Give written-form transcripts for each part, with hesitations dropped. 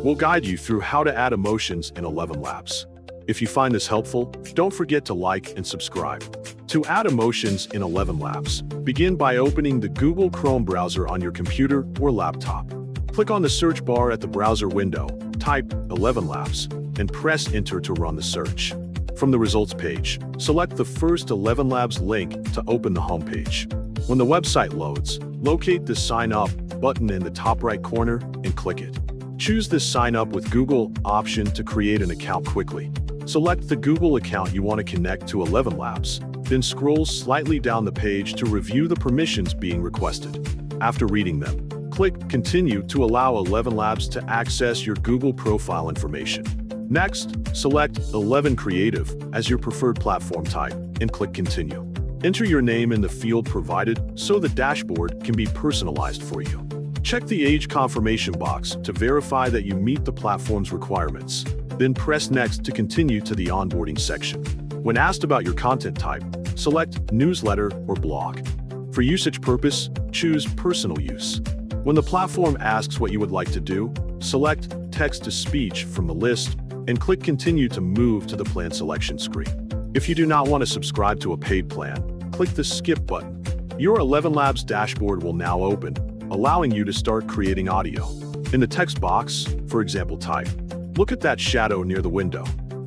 We'll guide you through how to add emotions in ElevenLabs. If you find this helpful, don't forget to like and subscribe. To add emotions in ElevenLabs, begin by opening the Google Chrome browser on your computer or laptop. Click on the search bar at the browser window, type ElevenLabs, and press Enter to run the search. From the results page, select the first ElevenLabs link to open the homepage. When the website loads, locate the Sign Up button in the top right corner and click it. Choose the Sign Up with Google option to create an account quickly. Select the Google account you want to connect to ElevenLabs, then scroll slightly down the page to review the permissions being requested. After reading them, click Continue to allow ElevenLabs to access your Google profile information. Next, select 𝗕𝘂𝘀𝗀𝗀𝗀 as your preferred platform type and click Continue. Enter your name in the field provided so the dashboard can be personalized for you. Check the age confirmation box to verify that you meet the platform's requirements. Then press Next to continue to the onboarding section. When asked about your content type, select Newsletter or Blog. For usage purpose, choose Personal Use. When the platform asks what you would like to do, select Text-to-Speech from the list and click Continue to move to the plan selection screen. If you do not want to subscribe to a paid plan, click the Skip button. Your ElevenLabs dashboard will now open, allowing you to start creating audio. In the text box, for example, type, "Look at that shadow near the window.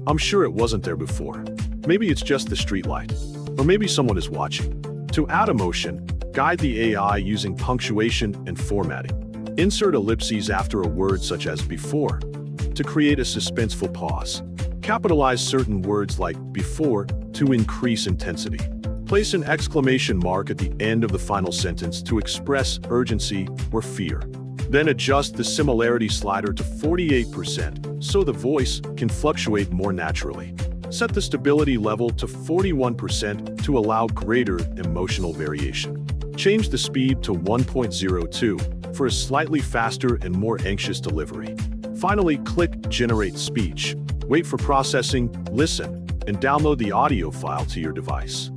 I'm sure it wasn't there before. Maybe it's just the street light. Or maybe someone is watching." To add emotion, guide the AI using punctuation and formatting. Insert ellipses after a word such as before to create a suspenseful pause. Capitalize certain words like before to increase intensity. Place an exclamation mark at the end of the final sentence to express urgency or fear. Then adjust the similarity slider to 48% so the voice can fluctuate more naturally. Set the stability level to 41% to allow greater emotional variation. Change the speed to 1.02 for a slightly faster and more anxious delivery. Finally, click Generate Speech. Wait for processing, listen, and download the audio file to your device.